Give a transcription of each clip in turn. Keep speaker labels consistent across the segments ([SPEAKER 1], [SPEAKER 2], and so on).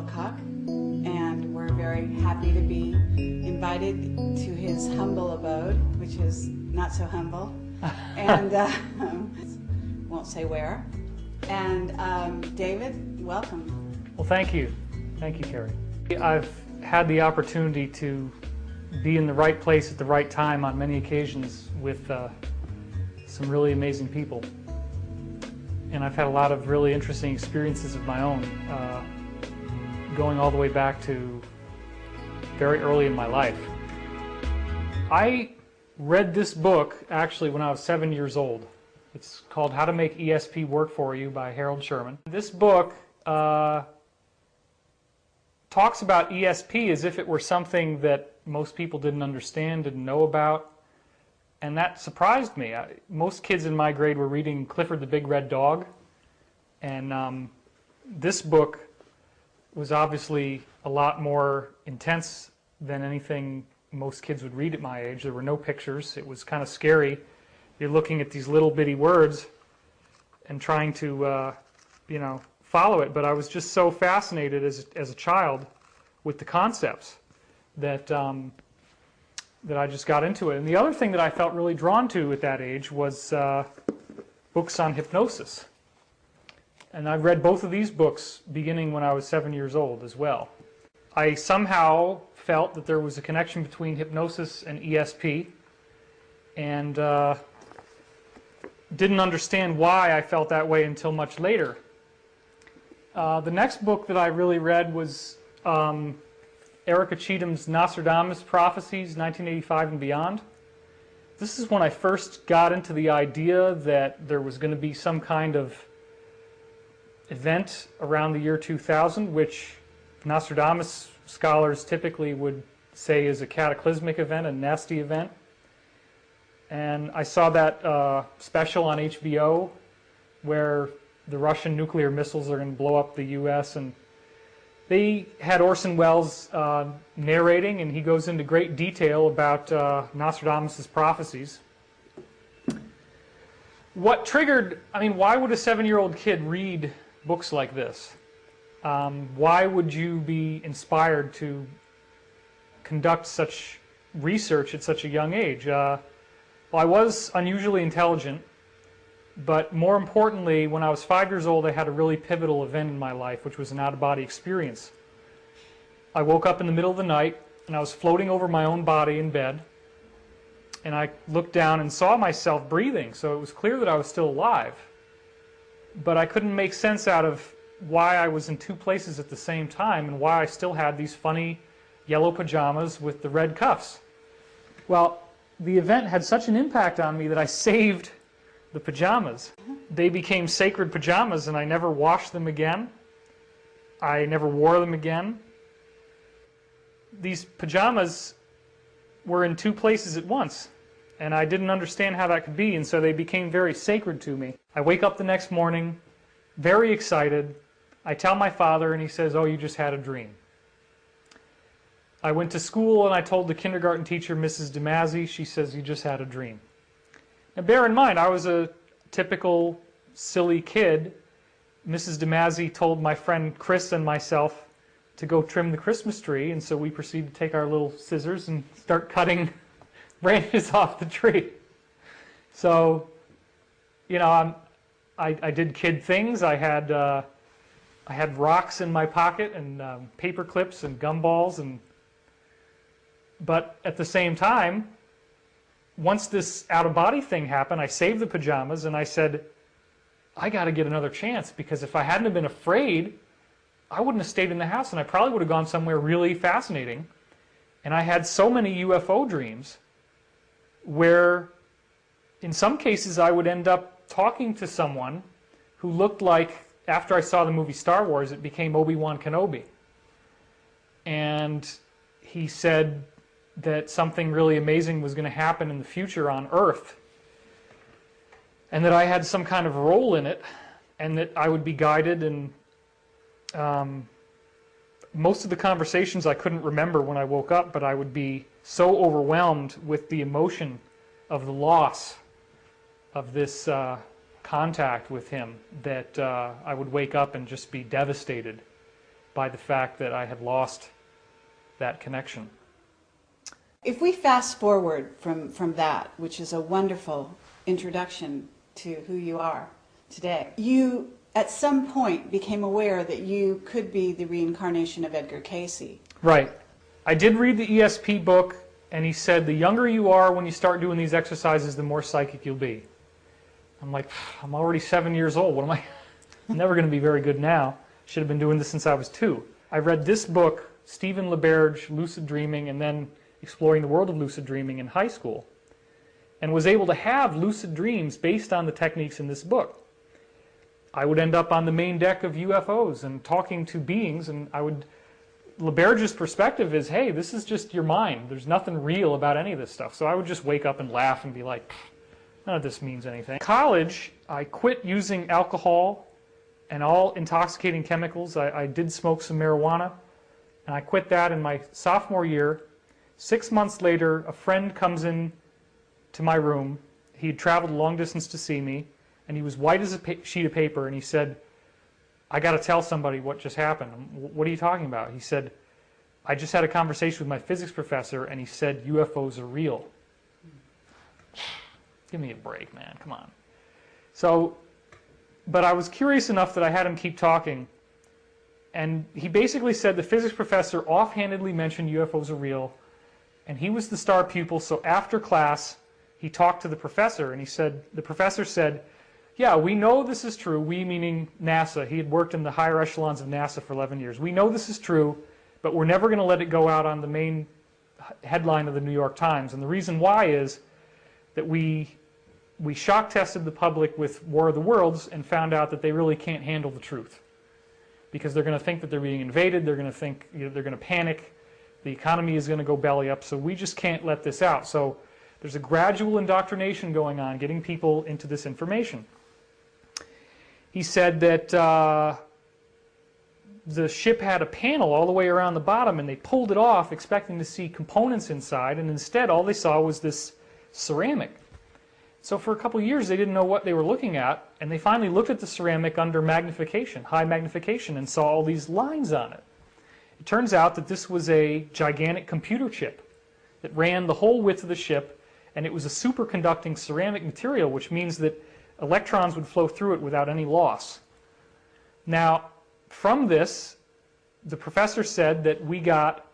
[SPEAKER 1] Wilcock, and we're very happy to be invited to his humble abode, which is not so humble, and won't say where. And David, welcome.
[SPEAKER 2] Well, thank you. Thank you, Carrie. I've had the opportunity to be in the right place at the right time on many occasions with some really amazing people. And I've had a lot of really interesting experiences of my own, going all the way back to very early in my life. I read this book actually when I was 7 years old. It's called How to Make ESP Work For You by Sherman. This book talks about ESP as if it were something that most people didn't understand, didn't know about. And that surprised me. Most kids in my grade were reading Clifford the Big Red Dog, and this book was obviously a lot more intense than anything most kids would read at my age. There were no pictures. It was kind of scary. You're looking at these little bitty words and trying to, follow it. But I was just so fascinated as a child with the concepts that that I just got into it. And the other thing that I felt really drawn to at that age was books on hypnosis. And I read both of these books beginning when I was 7 years old as well. I somehow felt that there was a connection between hypnosis and ESP, and didn't understand why I felt that way until much later. The next book that I really read was Erica Cheatham's Nostradamus Prophecies, 1985 and Beyond. This is when I first got into the idea that there was going to be some kind of event around the year 2000, which Nostradamus scholars typically would say is a cataclysmic event, a nasty event. And I saw that special on HBO where the Russian nuclear missiles are going to blow up the U.S., and they had Orson Welles narrating, and he goes into great detail about Nostradamus' prophecies. What triggered, why would a 7-year-old kid read books like this? Why would you be inspired to conduct such research at such a young age? Well, I was unusually intelligent, but more importantly, when I was 5 years old, I had a really pivotal event in my life, which was an out-of-body experience. I woke up in the middle of the night, and I was floating over my own body in bed, and I looked down and saw myself breathing, so it was clear that I was still alive. But I couldn't make sense out of why I was in two places at the same time, and why I still had these funny yellow pajamas with the red cuffs. Well, the event had such an impact on me that I saved the pajamas. They became sacred pajamas, and I never washed them again. I never wore them again. These pajamas were in two places at once, and I didn't understand how that could be, and so they became very sacred to me. I wake up the next morning, very excited. I tell my father, and he says, "Oh, you just had a dream." I went to school, and I told the kindergarten teacher, Mrs. DeMazzi. She says, "You just had a dream." Now, bear in mind, I was a typical silly kid. Mrs. DeMazzi told my friend Chris and myself to go trim the Christmas tree, and so we proceeded to take our little scissors and start cutting branches off the tree. So, I did kid things. I had rocks in my pocket and paper clips and gumballs, but at the same time, once this out-of-body thing happened, I saved the pajamas, and I said, I got to get another chance, because if I hadn't have been afraid, I wouldn't have stayed in the house, and I probably would have gone somewhere really fascinating. And I had so many UFO dreams where, in some cases, I would end up talking to someone who looked like, after I saw the movie Star Wars, it became Obi-Wan Kenobi. And he said that something really amazing was going to happen in the future on Earth, and that I had some kind of role in it, and that I would be guided. And most of the conversations I couldn't remember when I woke up, but I would be so overwhelmed with the emotion of the loss of this contact with him that I would wake up and just be devastated. by the fact that I had lost that connection.
[SPEAKER 1] If we fast forward from that, which is a wonderful introduction to who you are today, you at some point became aware that you could be the reincarnation of Edgar Cayce.
[SPEAKER 2] Right. I did read the ESP book, and he said the younger you are when you start doing these exercises, the more psychic you'll be. I'm like, I'm already 7 years old. What am I? I'm never going to be very good now. Should have been doing this since I was 2. I read this book, Stephen LeBerge, Lucid Dreaming, and then Exploring the World of Lucid Dreaming in high school, and was able to have lucid dreams based on the techniques in this book. I would end up on the main deck of UFOs and talking to beings, and LeBerge's perspective is, hey, this is just your mind. There's nothing real about any of this stuff. So I would just wake up and laugh and be like, none of this means anything. In college, I quit using alcohol and all intoxicating chemicals. I did smoke some marijuana, and I quit that in my sophomore year. 6 months later, a friend comes in to my room. He had traveled a long distance to see me, and he was white as a sheet of paper, and he said, I got to tell somebody what just happened. What are you talking about? He said, I just had a conversation with my physics professor, and he said UFOs are real. Give me a break, man. Come on. So, but I was curious enough that I had him keep talking, and he basically said the physics professor offhandedly mentioned UFOs are real, and he was the star pupil, so after class, he talked to the professor, and he said, the professor said, yeah, we know this is true, we meaning NASA. He had worked in the higher echelons of NASA for 11 years. We know this is true, but we're never going to let it go out on the main headline of the New York Times. And the reason why is that we shock tested the public with War of the Worlds and found out that they really can't handle the truth. Because they're going to think that they're being invaded, they're going to think, they're going to panic, the economy is going to go belly up, so we just can't let this out. So there's a gradual indoctrination going on, getting people into this information. He said that the ship had a panel all the way around the bottom, and they pulled it off expecting to see components inside, and instead all they saw was this ceramic. So for a couple of years they didn't know what they were looking at, and they finally looked at the ceramic under magnification, high magnification, and saw all these lines on it. It turns out that this was a gigantic computer chip that ran the whole width of the ship, and it was a superconducting ceramic material, which means that electrons would flow through it without any loss. Now, from this, the professor said that we got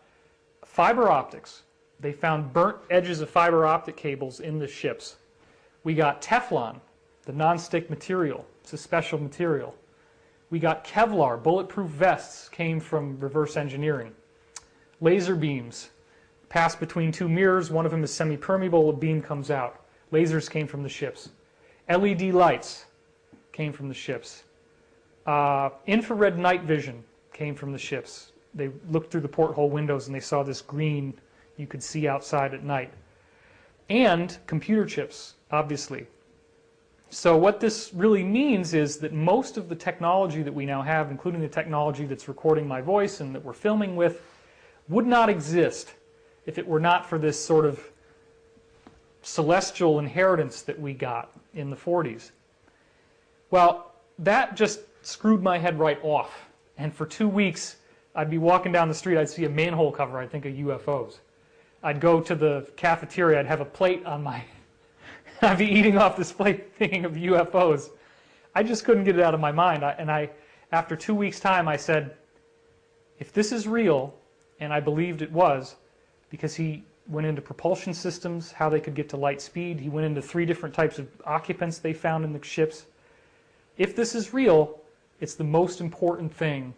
[SPEAKER 2] fiber optics. They found burnt edges of fiber optic cables in the ships. We got Teflon, the non-stick material. It's a special material. We got Kevlar, bulletproof vests came from reverse engineering. Laser beams pass between two mirrors. One of them is semi-permeable, a beam comes out. Lasers came from the ships. LED lights came from the ships. Infrared night vision came from the ships. They looked through the porthole windows and they saw this green you could see outside at night. And computer chips, obviously. So what this really means is that most of the technology that we now have, including the technology that's recording my voice and that we're filming with, would not exist if it were not for this sort of celestial inheritance that we got in the 40s. Well, that just screwed my head right off. And for 2 weeks, I'd be walking down the street, I'd see a manhole cover, I'd think of UFOs. I'd go to the cafeteria, I'd have a plate on my... I'd be eating off this plate thinking of UFOs. I just couldn't get it out of my mind. After 2 weeks' time, I said, if this is real, and I believed it was, because he went into propulsion systems, how they could get to light speed. He went into 3 different types of occupants they found in the ships. If this is real, it's the most important thing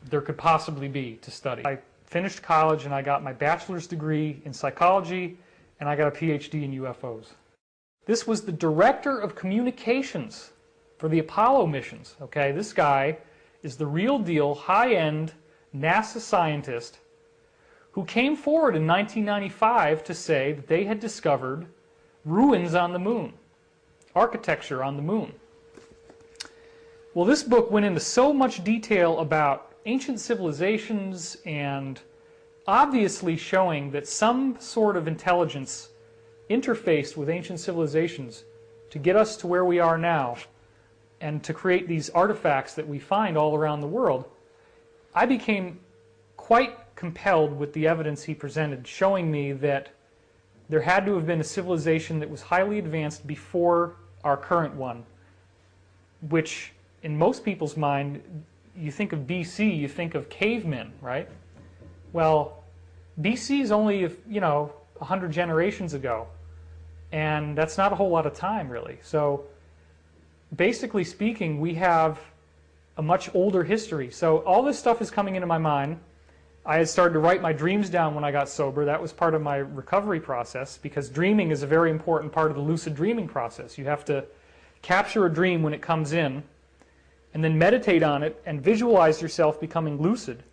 [SPEAKER 2] there could possibly be to study. I finished college and I got my bachelor's degree in psychology, and I got a PhD in UFOs. This was the director of communications for the Apollo missions. Okay, this guy is the real deal, high-end NASA scientist who came forward in 1995 to say that they had discovered ruins on the moon, architecture on the moon. Well, this book went into so much detail about ancient civilizations and obviously showing that some sort of intelligence interfaced with ancient civilizations to get us to where we are now and to create these artifacts that we find all around the world. I became quite compelled with the evidence he presented, showing me that there had to have been a civilization that was highly advanced before our current one, which in most people's mind, you think of BC, you think of cavemen, right? Well, BC is only, 100 generations ago, and that's not a whole lot of time, really. So basically speaking, we have a much older history. So all this stuff is coming into my mind. I had started to write my dreams down when I got sober. That was part of my recovery process, because dreaming is a very important part of the lucid dreaming process. You have to capture a dream when it comes in, and then meditate on it and visualize yourself becoming lucid,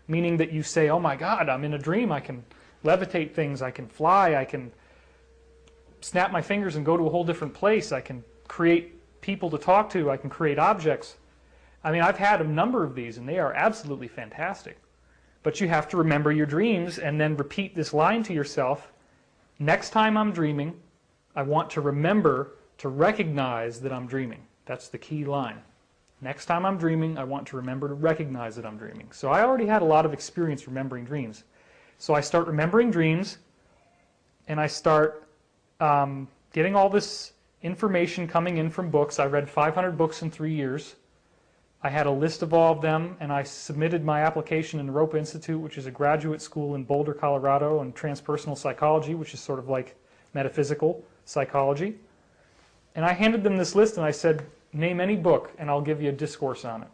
[SPEAKER 2] meaning that you say, oh my God, I'm in a dream. I can levitate things. I can fly. I can snap my fingers and go to a whole different place. I can create people to talk to. I can create objects. I mean, I've had a number of these, and they are absolutely fantastic. But you have to remember your dreams and then repeat this line to yourself. Next time I'm dreaming, I want to remember to recognize that I'm dreaming. That's the key line. Next time I'm dreaming, I want to remember to recognize that I'm dreaming. So I already had a lot of experience remembering dreams. So I start remembering dreams, and I start getting all this information coming in from books. I read 500 books in 3 years. I had a list of all of them, and I submitted my application in the Ropa Institute, which is a graduate school in Boulder, Colorado, in transpersonal psychology, which is sort of like metaphysical psychology. And I handed them this list, and I said, name any book, and I'll give you a discourse on it.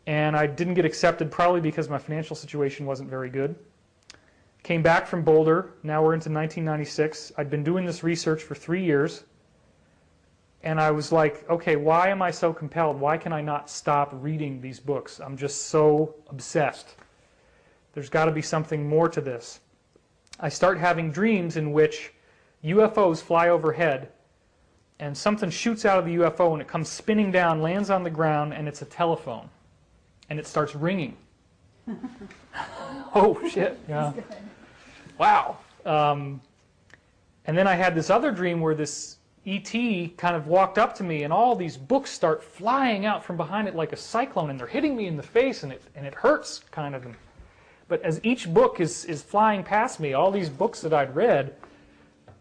[SPEAKER 2] And I didn't get accepted, probably because my financial situation wasn't very good. Came back from Boulder. Now we're into 1996. I'd been doing this research for 3 years. And I was like, okay, why am I so compelled? Why can I not stop reading these books? I'm just so obsessed. There's got to be something more to this. I start having dreams in which UFOs fly overhead, and something shoots out of the UFO, and it comes spinning down, lands on the ground, and it's a telephone. And it starts ringing. Oh, shit. Yeah. Wow. And then I had this other dream where this E.T. kind of walked up to me, and all these books start flying out from behind it like a cyclone, and they're hitting me in the face, and it hurts, kind of. But as each book is flying past me, all these books that I'd read,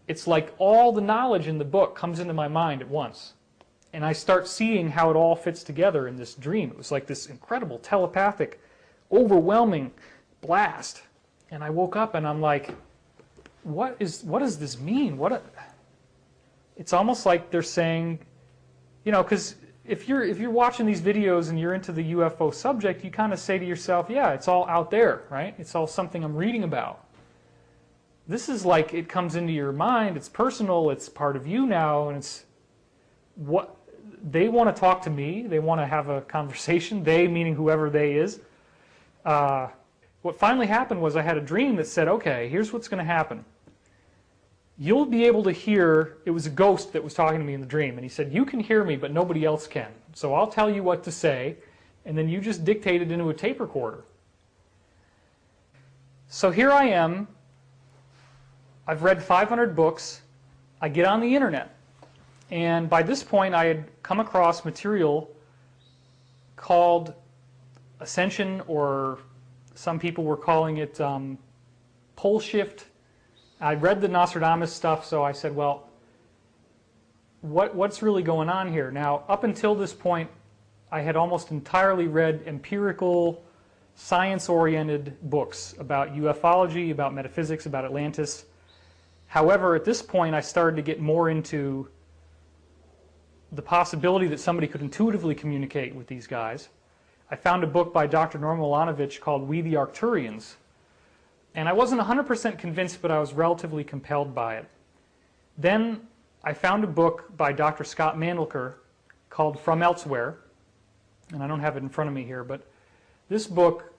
[SPEAKER 2] it's like all the knowledge in the book comes into my mind at once. And I start seeing how it all fits together in this dream. It was like this incredible telepathic, overwhelming blast. And I woke up and I'm like, what does this mean? It's almost like they're saying, because if you're watching these videos and you're into the UFO subject, you kind of say to yourself, yeah, it's all out there, right? It's all something I'm reading about. This is like it comes into your mind, it's personal, it's part of you now, and it's what they want to talk to me, they want to have a conversation, they meaning whoever they is. What finally happened was I had a dream that said, okay, here's what's going to happen. You'll be able to hear, it was a ghost that was talking to me in the dream, and he said, you can hear me, but nobody else can. So I'll tell you what to say, and then you just dictate it into a tape recorder. So here I am. I've read 500 books. I get on the internet. And by this point, I had come across material called Ascension, or some people were calling it pole shift. I read the Nostradamus stuff, so I said, well, what's really going on here? Now, up until this point, I had almost entirely read empirical, science-oriented books about ufology, about metaphysics, about Atlantis. However, at this point, I started to get more into the possibility that somebody could intuitively communicate with these guys. I found a book by Dr. Norman Milanovich called We the Arcturians. And I wasn't 100% convinced, but I was relatively compelled by it. Then I found a book by Dr. Scott Mandelker called From Elsewhere. And I don't have it in front of me here, but this book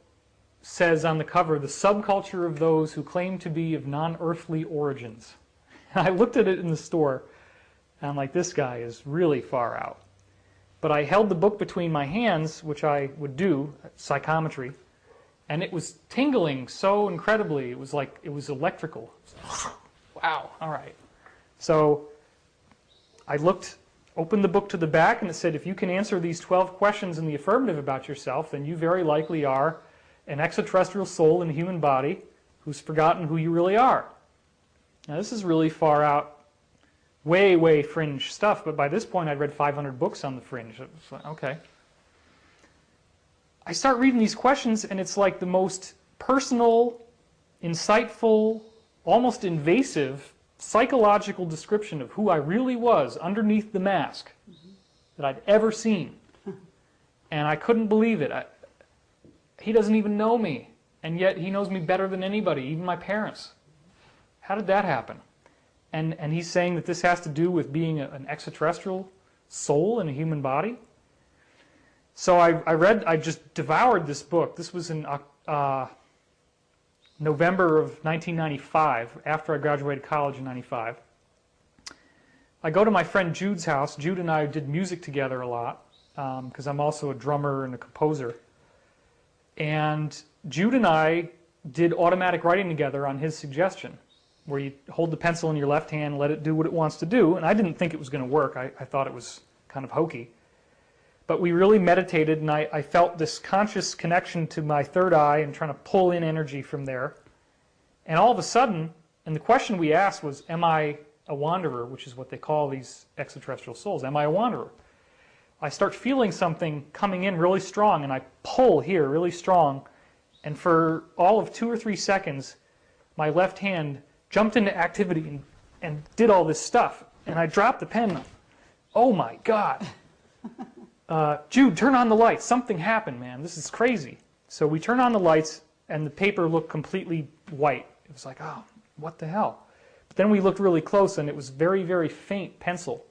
[SPEAKER 2] says on the cover, the subculture of those who claim to be of non-earthly origins. And I looked at it in the store, and I'm like, this guy is really far out. But I held the book between my hands, which I would do, psychometry, and it was tingling so incredibly. It was like, it was electrical. Wow, all right. So I looked opened the book to the back, and it said, if you can answer these 12 questions in the affirmative about yourself, then you very likely are an extraterrestrial soul in a human body who's forgotten who you really are. Now, this is really far out, way, way fringe stuff, but by this point I'd read 500 books on the fringe. It was like, okay. I start reading these questions, and it's like the most personal, insightful, almost invasive psychological description of who I really was underneath the mask that I'd ever seen. And I couldn't believe it. He doesn't even know me, and yet he knows me better than anybody, even my parents. How did that happen? And he's saying that this has to do with being an extraterrestrial soul in a human body. So I just devoured this book. This was in November of 1995, after I graduated college in 95. I go to my friend Jude's house. Jude and I did music together a lot, because I'm also a drummer and a composer. And Jude and I did automatic writing together on his suggestion, where you hold the pencil in your left hand, let it do what it wants to do. And I didn't think it was going to work. I thought it was kind of hokey. But we really meditated, and I felt this conscious connection to my third eye and trying to pull in energy from there. And all of a sudden, and the question we asked was, am I a wanderer, which is what they call these extraterrestrial souls. Am I a wanderer? I start feeling something coming in really strong, and I pull here really strong. And for all of 2 or 3 seconds, my left hand jumped into activity and did all this stuff. And I dropped the pen. Oh my God. Jude, turn on the lights. Something happened, man. This is crazy. So we turn on the lights, and the paper looked completely white. It was like, oh, what the hell? But then we looked really close, and it was very, very faint pencil.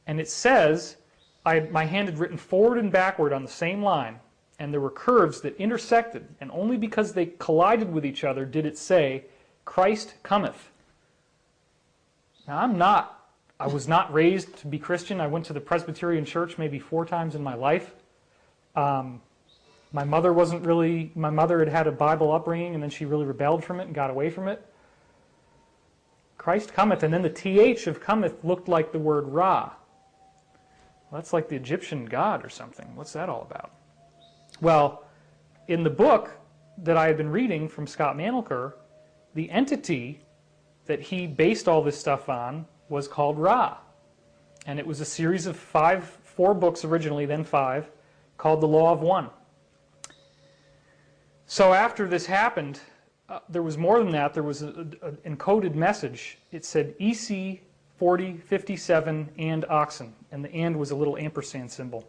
[SPEAKER 2] And it says, my hand had written forward and backward on the same line, and there were curves that intersected, and only because they collided with each other did it say, Christ cometh. Now, I was not raised to be Christian. I went to the Presbyterian church maybe 4 times in my life. My mother had had a Bible upbringing, and then she really rebelled from it and got away from it. Christ cometh, and then the TH of cometh looked like the word Ra. Well, that's like the Egyptian god or something. What's that all about? Well, in the book that I had been reading from Scott Manelker, the entity that he based all this stuff on was called Ra. And it was a series of 4 books originally, then 5, called The Law of One. So after this happened, there was more than that. There was an encoded message. It said EC 4057 and oxen, and the and was a little ampersand symbol.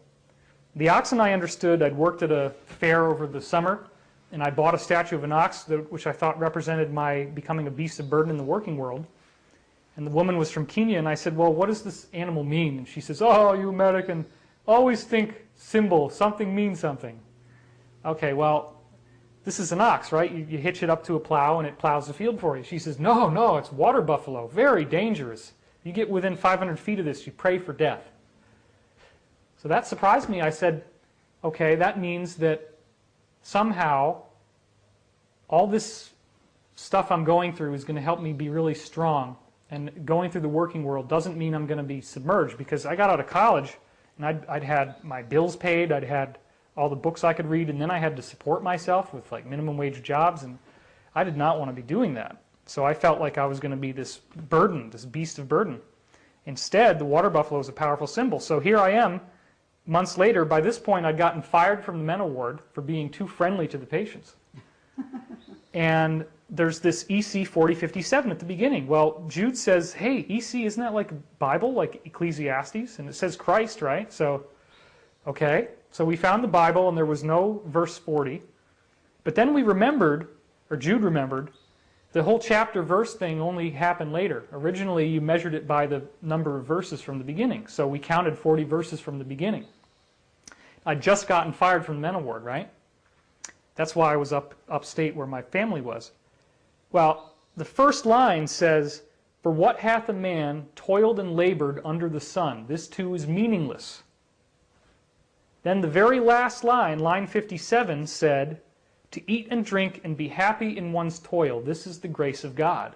[SPEAKER 2] The oxen I understood. I'd worked at a fair over the summer, and I bought a statue of an ox, which I thought represented my becoming a beast of burden in the working world. And the woman was from Kenya, and I said, well, what does this animal mean? And she says, oh, you American, always think symbol, something means something. Okay, well, this is an ox, right? You hitch it up to a plow, and it plows the field for you. She says, no, it's water buffalo, very dangerous. You get within 500 feet of this, you pray for death. So that surprised me. I said, okay, that means that somehow all this stuff I'm going through is going to help me be really strong. And going through the working world doesn't mean I'm going to be submerged, because I got out of college and I'd had my bills paid, I'd had all the books I could read, and then I had to support myself with like minimum wage jobs, and I did not want to be doing that. So I felt like I was going to be this burden, this beast of burden. Instead, the water buffalo is a powerful symbol. So here I am, months later. By this point, I'd gotten fired from the mental ward for being too friendly to the patients. And there's this EC 4057 at the beginning. Well, Jude says, hey, EC, isn't that like a Bible, like Ecclesiastes? And it says Christ, right? So, okay. So we found the Bible, and there was no verse 40. But then we remembered, or Jude remembered, the whole chapter verse thing only happened later. Originally, you measured it by the number of verses from the beginning. So we counted 40 verses from the beginning. I'd just gotten fired from the mental ward, right? That's why I was upstate where my family was. Well, the first line says, for what hath a man toiled and labored under the sun? This too is meaningless. Then the very last line, line 57, said, to eat and drink and be happy in one's toil. This is the grace of God.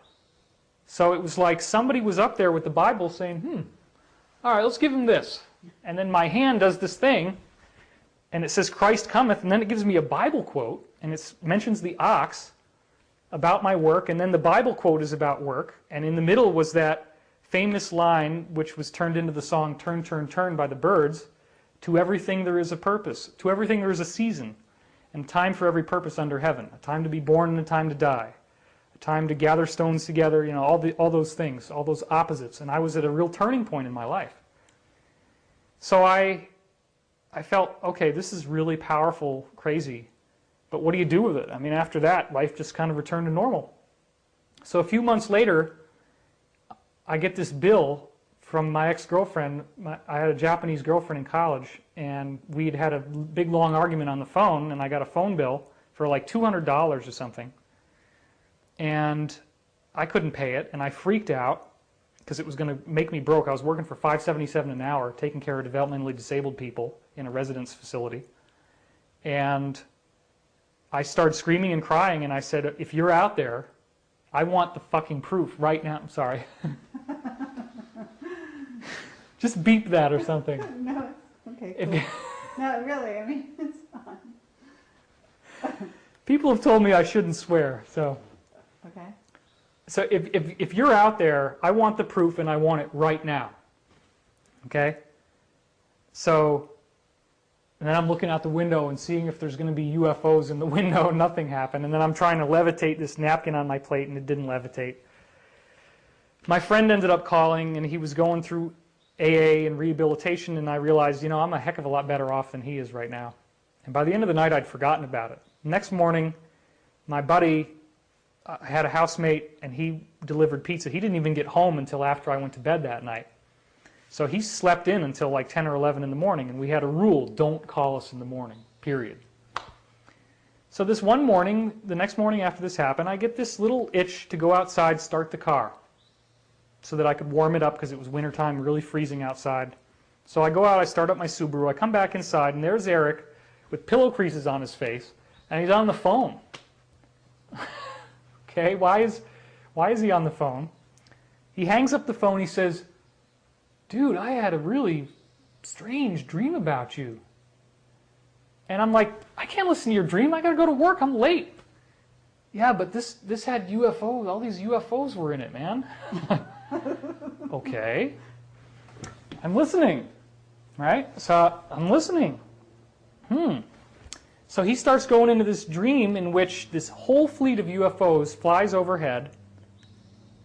[SPEAKER 2] So it was like somebody was up there with the Bible saying, all right, let's give him this. And then my hand does this thing, and it says, Christ cometh, and then it gives me a Bible quote, and it mentions the ox about my work, and then the Bible quote is about work, and in the middle was that famous line, which was turned into the song Turn, Turn, Turn by the Byrds, to everything there is a purpose, to everything there is a season, and time for every purpose under heaven, a time to be born and a time to die, a time to gather stones together, you know, all those things, all those opposites, and I was at a real turning point in my life. So I felt, okay, this is really powerful, crazy, but what do you do with it? I mean, after that, life just kind of returned to normal. So a few months later, I get this bill from my ex-girlfriend. I had a Japanese girlfriend in college, and we'd had a big, long argument on the phone, and I got a phone bill for like $200 or something. And I couldn't pay it, and I freaked out because it was going to make me broke. I was working for $5.77 an hour, taking care of developmentally disabled people in a residence facility. And I started screaming and crying, and I said, if you're out there, I want the fucking proof right now. I'm sorry. Just beep that or something.
[SPEAKER 1] No, okay, cool. No, really, I mean, it's fine.
[SPEAKER 2] People have told me I shouldn't swear, so.
[SPEAKER 1] Okay.
[SPEAKER 2] So if you're out there, I want the proof and I want it right now. Okay? So, and then I'm looking out the window and seeing if there's going to be UFOs in the window, and nothing happened. And then I'm trying to levitate this napkin on my plate, and it didn't levitate. My friend ended up calling, and he was going through AA and rehabilitation, and I realized, you know, I'm a heck of a lot better off than he is right now. And by the end of the night, I'd forgotten about it. Next morning, my buddy had a housemate, and he delivered pizza. He didn't even get home until after I went to bed that night. So he slept in until like 10 or 11 in the morning, and we had a rule, don't call us in the morning, period. So this one morning, the next morning after this happened, I get this little itch to go outside, start the car, so that I could warm it up because it was wintertime, really freezing outside. So I go out, I start up my Subaru, I come back inside, and there's Eric with pillow creases on his face, and he's on the phone. Okay, why is he on the phone? He hangs up the phone, he says, dude, I had a really strange dream about you. And I'm like, I can't listen to your dream, I gotta go to work, I'm late. Yeah, but this had UFOs, all these UFOs were in it, man. Okay. I'm listening, right? So I'm listening. So he starts going into this dream in which this whole fleet of UFOs flies overhead,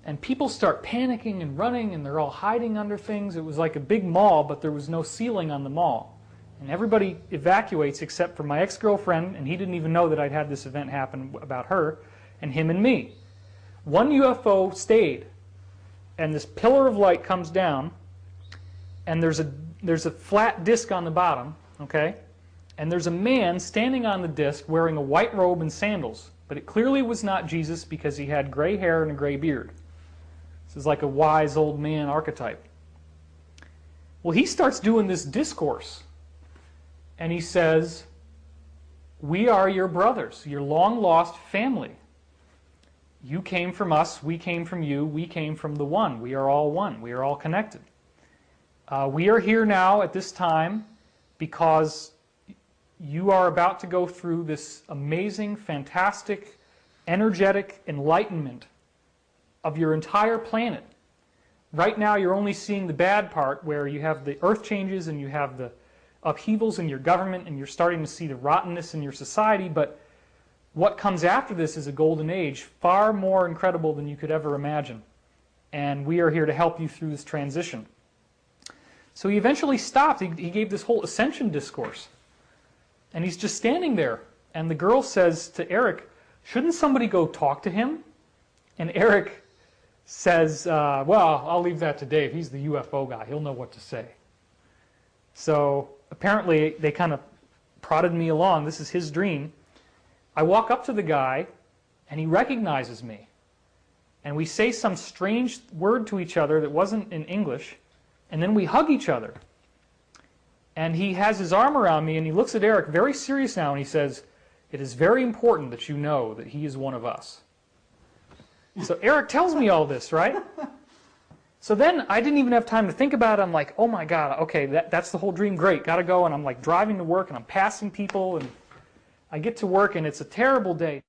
[SPEAKER 2] and people start panicking and running, and they're all hiding under things. It was like a big mall, but there was no ceiling on the mall. And everybody evacuates except for my ex-girlfriend, and he didn't even know that I'd had this event happen about her, and him and me. One UFO stayed, and this pillar of light comes down, and there's a flat disc on the bottom, okay? And there's a man standing on the disc wearing a white robe and sandals, but it clearly was not Jesus because he had gray hair and a gray beard. This is like a wise old man archetype. Well, he starts doing this discourse, and he says, we are your brothers, your long-lost family. You came from us, we came from you, we came from the one. We are all one. We are all connected. We are here now at this time because you are about to go through this amazing, fantastic, energetic enlightenment of your entire planet. Right now you're only seeing the bad part where you have the earth changes and you have the upheavals in your government and you're starting to see the rottenness in your society, but what comes after this is a golden age, far more incredible than you could ever imagine. And we are here to help you through this transition. So he eventually stopped. He gave this whole ascension discourse. And he's just standing there. And the girl says to Eric, shouldn't somebody go talk to him? And Eric says, well, I'll leave that to Dave. He's the UFO guy. He'll know what to say. So apparently they kind of prodded me along. This is his dream. I walk up to the guy, and he recognizes me. And we say some strange word to each other that wasn't in English, and then we hug each other. And he has his arm around me, and he looks at Eric very serious now, and he says, it is very important that you know that he is one of us. So Eric tells me all this, right? So then I didn't even have time to think about it. I'm like, oh my God, okay, that's the whole dream, great, gotta go. And I'm like driving to work and I'm passing people and I get to work and it's a terrible day.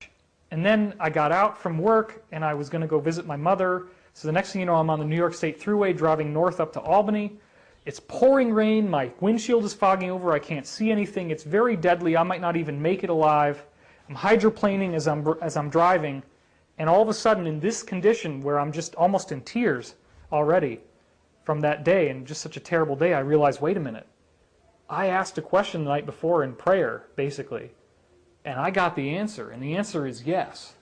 [SPEAKER 2] And then I got out from work and I was gonna go visit my mother. So the next thing you know, I'm on the New York State Thruway driving north up to Albany. It's pouring rain, my windshield is fogging over, I can't see anything, it's very deadly, I might not even make it alive. I'm hydroplaning as I'm driving, and all of a sudden in this condition where I'm just almost in tears already from that day, and just such a terrible day, I realized, wait a minute, I asked a question the night before in prayer, basically, and I got the answer, and the answer is yes.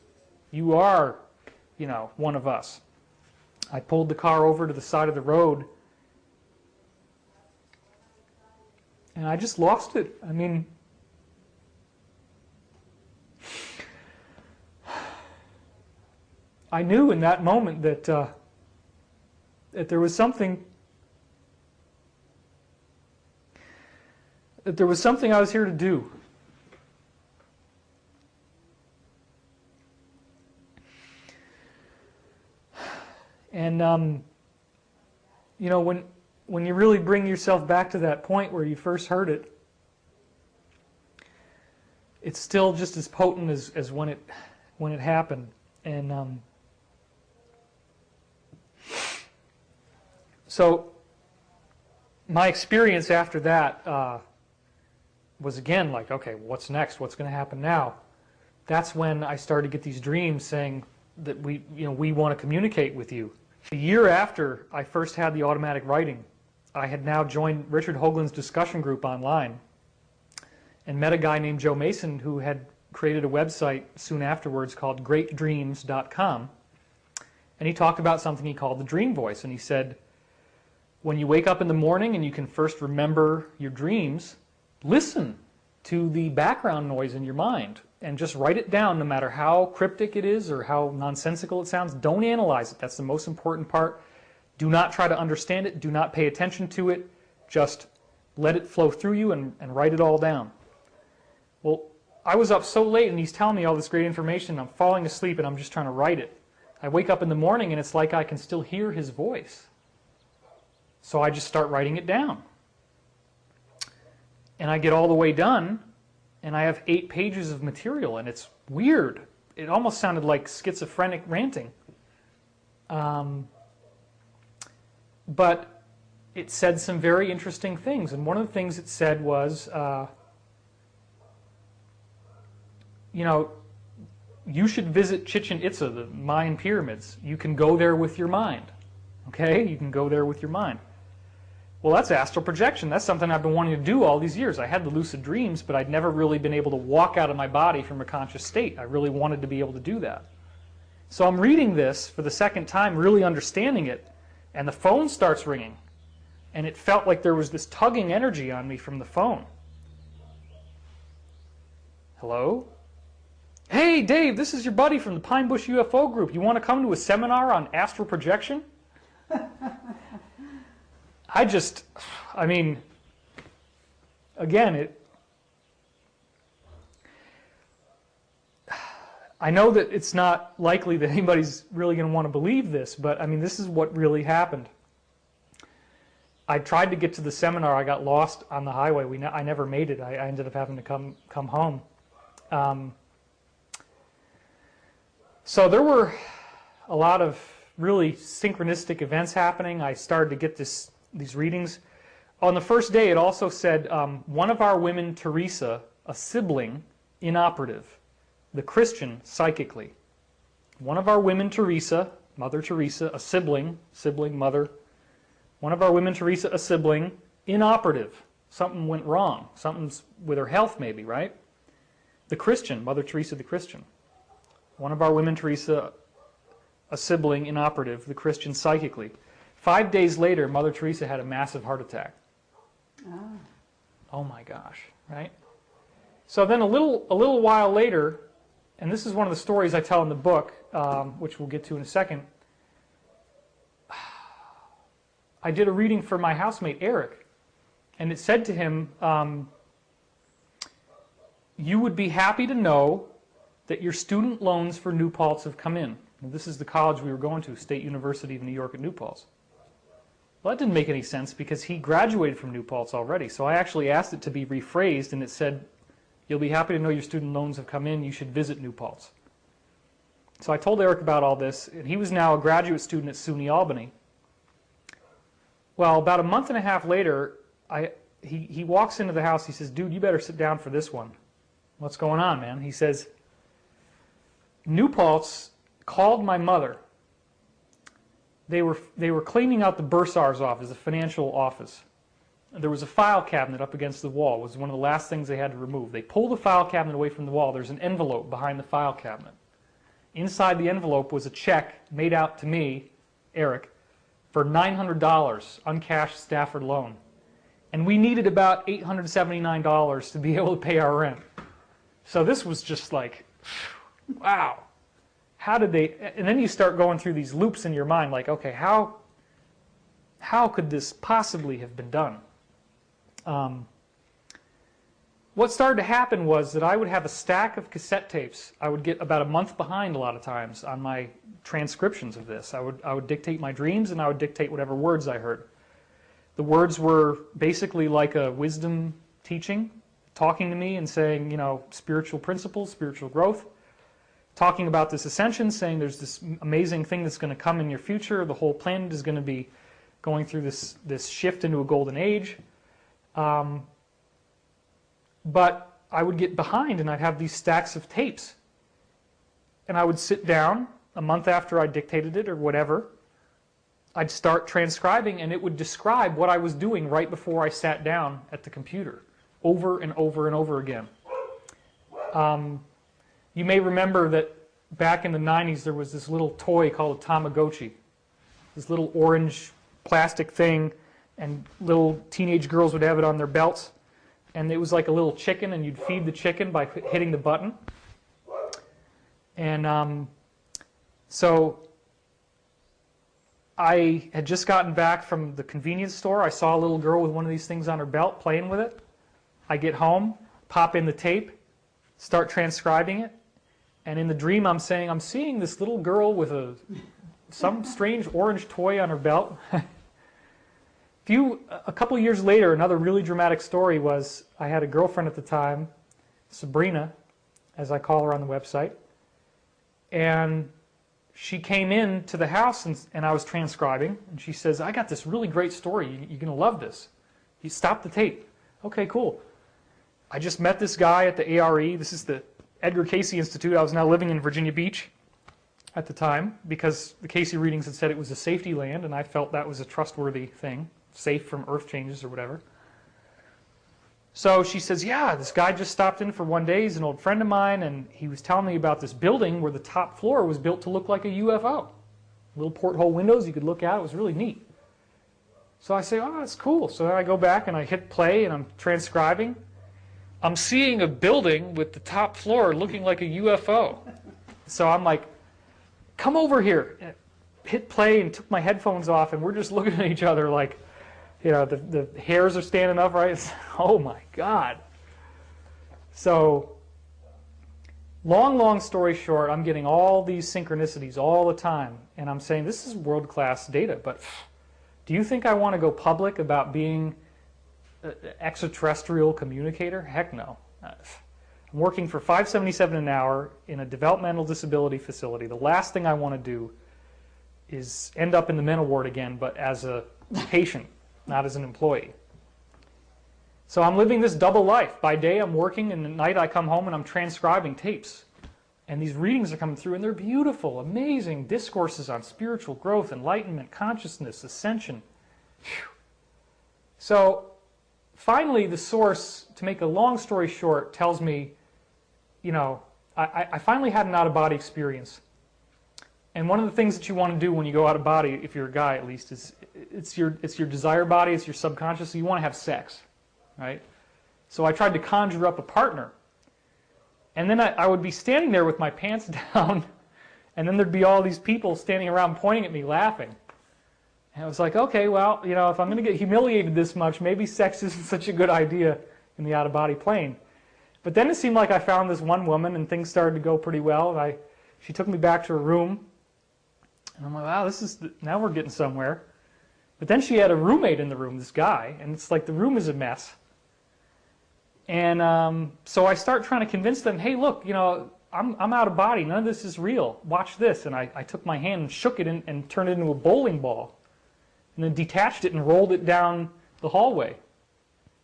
[SPEAKER 2] You are, you know, one of us. I pulled the car over to the side of the road, and I just lost it. I mean, I knew in that moment that there was something I was here to do. And you know, when you really bring yourself back to that point where you first heard it, it's still just as potent as when it happened. And so my experience after that was again like, okay, what's next? What's going to happen now? That's when I started to get these dreams saying that we want to communicate with you. A year after I first had the automatic writing, I had now joined Richard Hoagland's discussion group online and met a guy named Joe Mason who had created a website soon afterwards called greatdreams.com. And he talked about something he called the dream voice. And he said, when you wake up in the morning and you can first remember your dreams, listen to the background noise in your mind and just write it down, no matter how cryptic it is or how nonsensical it sounds. Don't analyze it. That's the most important part. Do not try to understand it. Do not pay attention to it. Just let it flow through you and write it all down. Well, I was up so late and he's telling me all this great information. I'm falling asleep and I'm just trying to write it. I wake up in the morning and it's like I can still hear his voice. So I just start writing it down. And I get all the way done and I have 8 pages of material and it's weird. It almost sounded like schizophrenic ranting. But it said some very interesting things. And one of the things it said was, you know, you should visit Chichen Itza, the Mayan pyramids. You can go there with your mind. Okay? You can go there with your mind. Well, that's astral projection. That's something I've been wanting to do all these years. I had the lucid dreams, but I'd never really been able to walk out of my body from a conscious state. I really wanted to be able to do that. So I'm reading this for the second time, really understanding it, and the phone starts ringing. And it felt like there was this tugging energy on me from the phone. Hello? Hey, Dave, this is your buddy from the Pine Bush UFO group. You want to come to a seminar on astral projection? I mean, again, I know that it's not likely that anybody's really going to want to believe this, but I mean, this is what really happened. I tried to get to the seminar. I got lost on the highway. I never made it. I ended up having to come home. So there were a lot of really synchronistic events happening. I started to get these readings. On the first day, it also said, one of our women, Teresa, a sibling, inoperative. The Christian, psychically. One of our women, Teresa, Mother Teresa, a sibling, mother. One of our women, Teresa, a sibling, inoperative. Something went wrong. Something's with her health, maybe, right? The Christian, Mother Teresa the Christian. One of our women, Teresa, a sibling, inoperative. The Christian, psychically. 5 days later, Mother Teresa had a massive heart attack. Oh my gosh, right? So then a little while later, and this is one of the stories I tell in the book, which we'll get to in a second, I did a reading for my housemate, Eric, and it said to him, you would be happy to know that your student loans for New Paltz have come in. And this is the college we were going to, State University of New York at New Paltz. Well, that didn't make any sense because he graduated from New Paltz already. So I actually asked it to be rephrased, and it said, "You'll be happy to know your student loans have come in. You should visit New Paltz." So I told Eric about all this, and he was now a graduate student at SUNY Albany. Well, about a month and a half later, he walks into the house. He says, "Dude, you better sit down for this one." "What's going on, man?" He says, "New Paltz called my mother. They were cleaning out the bursar's office, the financial office. There was a file cabinet up against the wall. It was one of the last things they had to remove. They pulled the file cabinet away from the wall. There's an envelope behind the file cabinet. Inside the envelope was a check made out to me, Eric, for $900 uncashed Stafford loan. And we needed about $879 to be able to pay our rent." So this was just like, wow. How did they, and then you start going through these loops in your mind, like, okay, how could this possibly have been done? What started to happen was that I would have a stack of cassette tapes. I would get about a month behind a lot of times on my transcriptions of this. I would dictate my dreams, and I would dictate whatever words I heard. The words were basically like a wisdom teaching, talking to me and saying, you know, spiritual principles, spiritual growth. Talking about this ascension, saying there's this amazing thing that's going to come in your future. The whole planet is going to be going through this shift into a golden age. But I would get behind, and I'd have these stacks of tapes. And I would sit down a month after I dictated it or whatever. I'd start transcribing, and it would describe what I was doing right before I sat down at the computer, over and over and over again. You may remember that back in the 90s there was this little toy called a Tamagotchi. This little orange plastic thing, and little teenage girls would have it on their belts. And it was like a little chicken, and you'd feed the chicken by hitting the button. And so I had just gotten back from the convenience store. I saw a little girl with one of these things on her belt playing with it. I get home, pop in the tape, start transcribing it. And in the dream, I'm saying, I'm seeing this little girl with some strange orange toy on her belt. A couple of years later, another really dramatic story was I had a girlfriend at the time, Sabrina, as I call her on the website. And she came in to the house, and I was transcribing. And she says, "I got this really great story. You're going to love this. You stop the tape." "Okay, cool. I just met this guy at the ARE. This is the Edgar Cayce Institute. I was now living in Virginia Beach at the time because the Cayce readings had said it was a safety land, and I felt that was a trustworthy thing, safe from earth changes or whatever. So she says, "Yeah, this guy just stopped in for one day. He's an old friend of mine, and he was telling me about this building where the top floor was built to look like a UFO. Little porthole windows you could look out. It was really neat." So I say, "Oh, that's cool." So then I go back and I hit play, and I'm transcribing. I'm seeing a building with the top floor looking like a UFO. So I'm like, "Come over here." Hit play and took my headphones off, and we're just looking at each other like, you know, the hairs are standing up, right? It's, oh my God. So, long story short, I'm getting all these synchronicities all the time, and I'm saying, this is world-class data, but do you think I want to go public about being an extraterrestrial communicator? Heck no. I'm working for $5.77 an hour in a developmental disability facility. The last thing I want to do is end up in the mental ward again, but as a patient, not as an employee. So I'm living this double life. By day I'm working, and at night I come home and I'm transcribing tapes. And these readings are coming through, and they're beautiful, amazing discourses on spiritual growth, enlightenment, consciousness, ascension. Whew. So finally the source, to make a long story short, tells me, you know, I finally had an out-of-body experience. And one of the things that you want to do when you go out of body, if you're a guy at least, is it's your desire body, it's your subconscious, so you want to have sex, right? So I tried to conjure up a partner. And then I would be standing there with my pants down, and then there'd be all these people standing around pointing at me laughing. And I was like, okay, well, you know, if I'm going to get humiliated this much, maybe sex isn't such a good idea in the out-of-body plane. But then it seemed like I found this one woman, and things started to go pretty well. And she took me back to her room. And I'm like, wow, now we're getting somewhere. But then she had a roommate in the room, this guy, and it's like the room is a mess. And so I start trying to convince them, hey, look, you know, I'm out of body. None of this is real. Watch this. And I took my hand and shook it and turned it into a bowling ball. And then detached it and rolled it down the hallway.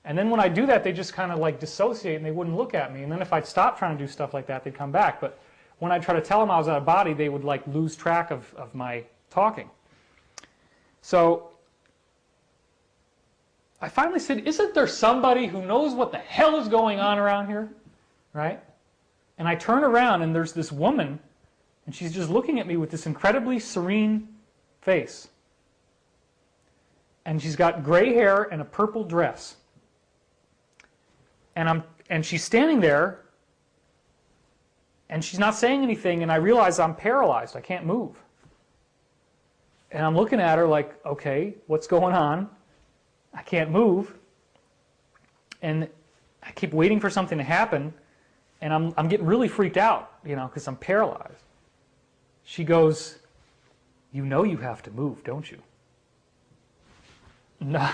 [SPEAKER 2] And then when I do that, they just kind of like dissociate and they wouldn't look at me. And then if I'd stop trying to do stuff like that, they'd come back. But when I try to tell them I was out of body, they would like lose track of my talking. So I finally said, isn't there somebody who knows what the hell is going on around here? Right? And I turn around and there's this woman and she's just looking at me with this incredibly serene face. And she's got gray hair and a purple dress. And she's standing there and she's not saying anything, and I realize I'm paralyzed. I can't move. And I'm looking at her like, okay, what's going on? I can't move. And I keep waiting for something to happen, and I'm getting really freaked out, you know, because I'm paralyzed. She goes, you know you have to move, don't you? No.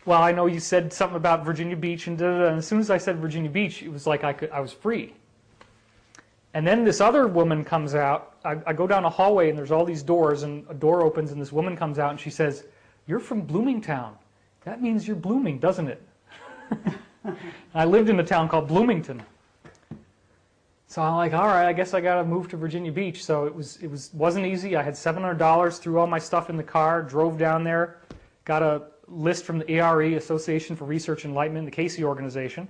[SPEAKER 2] Well, I know you said something about Virginia Beach and da-da-da, and as soon as I said Virginia Beach, it was like I was free. And then this other woman comes out. I go down a hallway and there's all these doors, and a door opens and this woman comes out and she says, you're from Bloomingtown. That means you're blooming, doesn't it? I lived in a town called Bloomington. So I'm like, all right, I guess I got to move to Virginia Beach. So it wasn't easy. I had $700, threw all my stuff in the car, drove down there, got a list from the ARE, Association for Research and Enlightenment, the Cayce organization.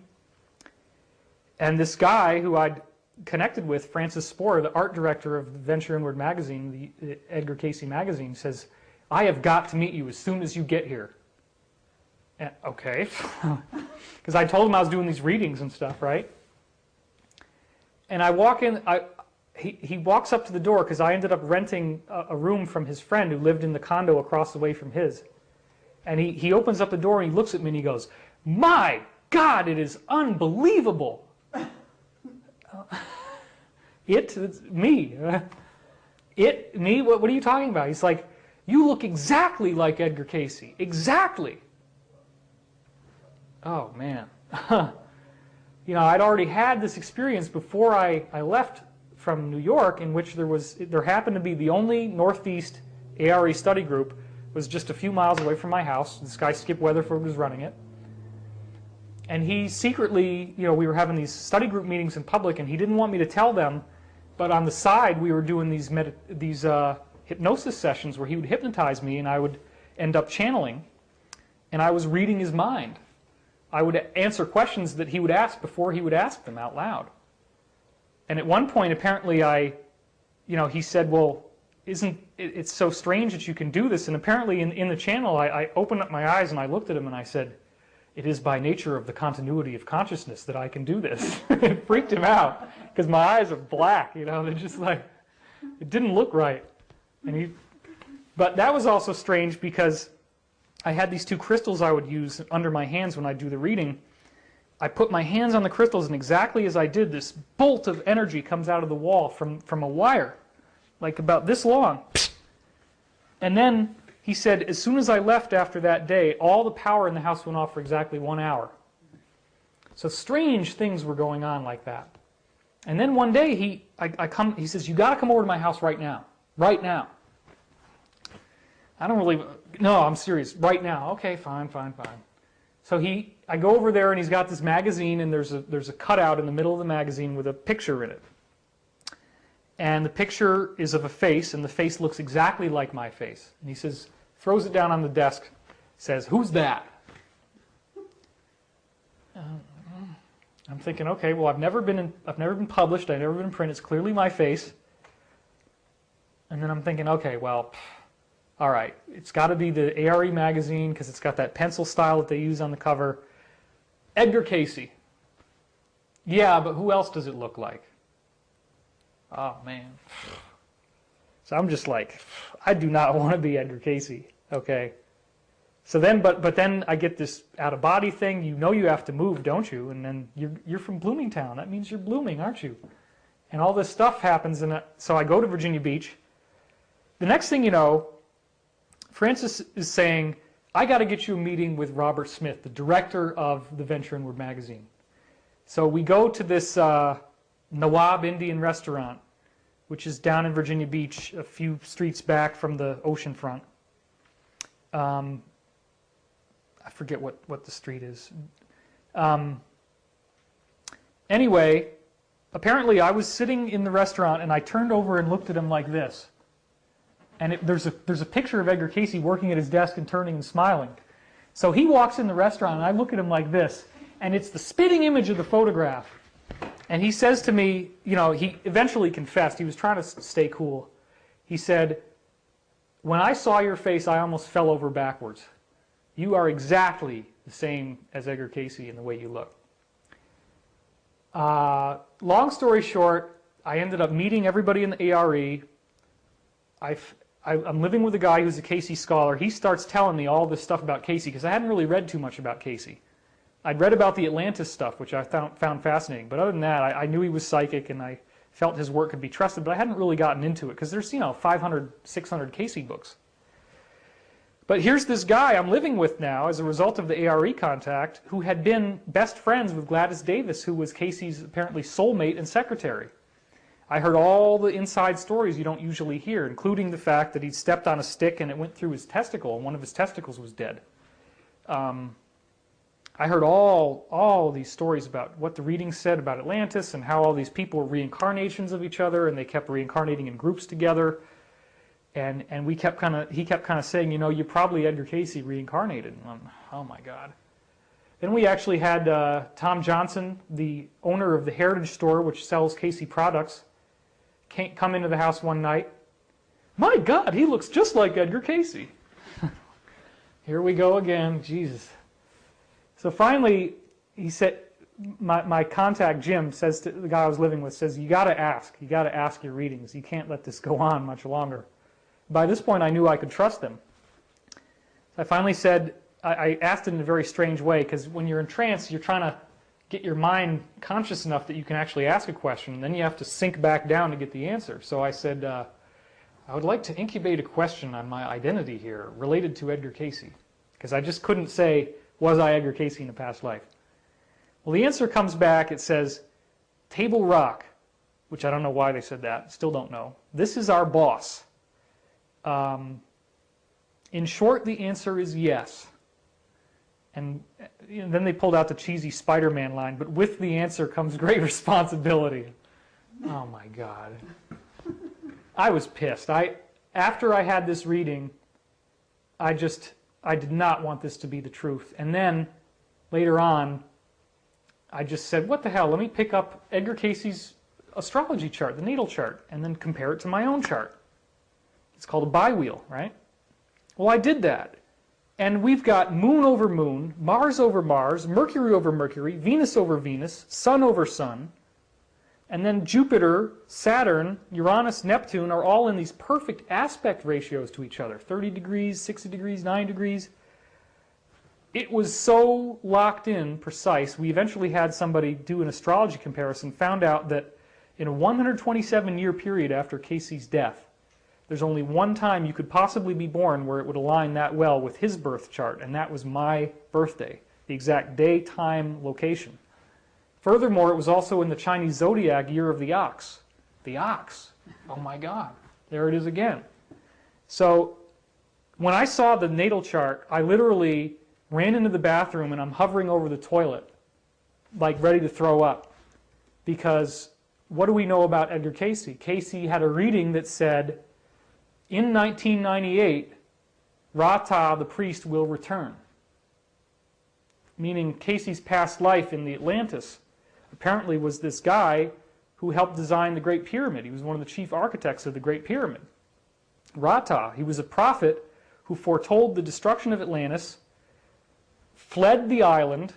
[SPEAKER 2] And this guy who I'd connected with, Francis Spohr, the art director of Venture Inward magazine, the Edgar Cayce magazine, says, I have got to meet you as soon as you get here. And, okay. Because I told him I was doing these readings and stuff, right? And I walk in, he walks up to the door because I ended up renting a room from his friend who lived in the condo across the way from his. And he opens up the door and he looks at me and he goes, my God, it is unbelievable. It's me. Me? What are you talking about? He's like, you look exactly like Edgar Cayce. Exactly. Oh, man. You know, I'd already had this experience before I left from New York, in which there happened to be the only Northeast ARE study group was just a few miles away from my house. This guy Skip Weatherford was running it. And he secretly, you know, we were having these study group meetings in public, and he didn't want me to tell them, but on the side we were doing these hypnosis sessions where he would hypnotize me and I would end up channeling, and I was reading his mind. I would answer questions that he would ask before he would ask them out loud. And at one point, apparently he said, well, it's so strange that you can do this. And apparently in the channel, I opened up my eyes and I looked at him and I said, it is by nature of the continuity of consciousness that I can do this. It freaked him out because my eyes are black, you know, they're just like, it didn't look right. But that was also strange because I had these two crystals I would use under my hands when I do the reading. I put my hands on the crystals, and exactly as I did, this bolt of energy comes out of the wall from a wire, like about this long. And then he said, as soon as I left after that day, all the power in the house went off for exactly 1 hour. So strange things were going on like that. And then one day he says, you got to come over to my house right now. Right now. I don't really, no, I'm serious. Right now. Okay, fine. So I go over there and he's got this magazine, and there's a cutout in the middle of the magazine with a picture in it. And the picture is of a face, and the face looks exactly like my face. And he says, throws it down on the desk, says, who's that? I'm thinking, okay, well, I've never been published, I've never been in print, it's clearly my face. And then I'm thinking, okay, well, all right, it's got to be the ARE magazine because it's got that pencil style that they use on the cover. Edgar Cayce. Yeah, but who else does it look like? Oh, man. So I'm just like, I do not want to be Edgar Cayce, okay? So then, but then I get this out-of-body thing. You know you have to move, don't you? And then you're from Bloomingtown. That means you're blooming, aren't you? And all this stuff happens, and so I go to Virginia Beach. The next thing you know, Francis is saying, I got to get you a meeting with Robert Smith, the director of the Venture Inward magazine. So we go to this Nawab Indian restaurant, which is down in Virginia Beach, a few streets back from the ocean front. I forget what the street is. Anyway, apparently I was sitting in the restaurant and I turned over and looked at him like this. And there's a picture of Edgar Cayce working at his desk and turning and smiling. So he walks in the restaurant and I look at him like this, and it's the spitting image of the photograph. And he says to me, you know, he eventually confessed, he was trying to stay cool. He said, when I saw your face, I almost fell over backwards. You are exactly the same as Edgar Cayce in the way you look. Long story short, I ended up meeting everybody in the ARE. I'm living with a guy who's a Cayce scholar. He starts telling me all this stuff about Cayce, because I hadn't really read too much about Cayce. I'd read about the Atlantis stuff, which I found fascinating. But other than that, I knew he was psychic, and I felt his work could be trusted, but I hadn't really gotten into it, because there's, 500, 600 Cayce books. But here's this guy I'm living with now as a result of the ARE contact, who had been best friends with Gladys Davis, who was Cayce's apparently soulmate and secretary. I heard all the inside stories you don't usually hear, including the fact that he'd stepped on a stick and it went through his testicle, and one of his testicles was dead. I heard all these stories about what the readings said about Atlantis and how all these people were reincarnations of each other, and they kept reincarnating in groups together. And he kept kind of saying, you're probably Edgar Cayce reincarnated. And oh my God. Then we actually had Tom Johnson, the owner of the Heritage Store, which sells Cayce products, come into the house one night. My God, he looks just like Edgar Cayce. Here we go again, Jesus. So finally, he said, my contact Jim says to the guy I was living with, says, you got to ask your readings. You can't let this go on much longer. By this point, I knew I could trust them. So I finally said, I asked it in a very strange way, because when you're in trance, you're trying to get your mind conscious enough that you can actually ask a question, and then you have to sink back down to get the answer. So I said, I would like to incubate a question on my identity here related to Edgar Cayce, because I just couldn't say, was I Edgar Cayce in a past life? Well, the answer comes back. It says, Table Rock, which I don't know why they said that. Still don't know. This is our boss. In short, the answer is yes. And then they pulled out the cheesy Spider-Man line, but with the answer comes great responsibility. Oh my God. I was pissed. After I had this reading, I did not want this to be the truth. And then, later on, I just said, what the hell, let me pick up Edgar Cayce's astrology chart, the natal chart, and then compare it to my own chart. It's called a bi-wheel, right? Well, I did that. And we've got Moon over Moon, Mars over Mars, Mercury over Mercury, Venus over Venus, Sun over Sun, and then Jupiter, Saturn, Uranus, Neptune are all in these perfect aspect ratios to each other. 30 degrees, 60 degrees, 9 degrees. It was so locked in, precise, we eventually had somebody do an astrology comparison, found out that in a 127-year period after Cayce's death, there's only one time you could possibly be born where it would align that well with his birth chart, and that was my birthday, the exact day, time, location. Furthermore, it was also in the Chinese zodiac year of the ox. The ox. Oh my God. There it is again. So when I saw the natal chart, I literally ran into the bathroom and I'm hovering over the toilet, like ready to throw up. Because what do we know about Edgar Cayce? Cayce had a reading that said, in 1998, Rata, the priest, will return. Meaning Cayce's past life in the Atlantis apparently was this guy who helped design the Great Pyramid. He was one of the chief architects of the Great Pyramid. Rata, he was a prophet who foretold the destruction of Atlantis, fled the island,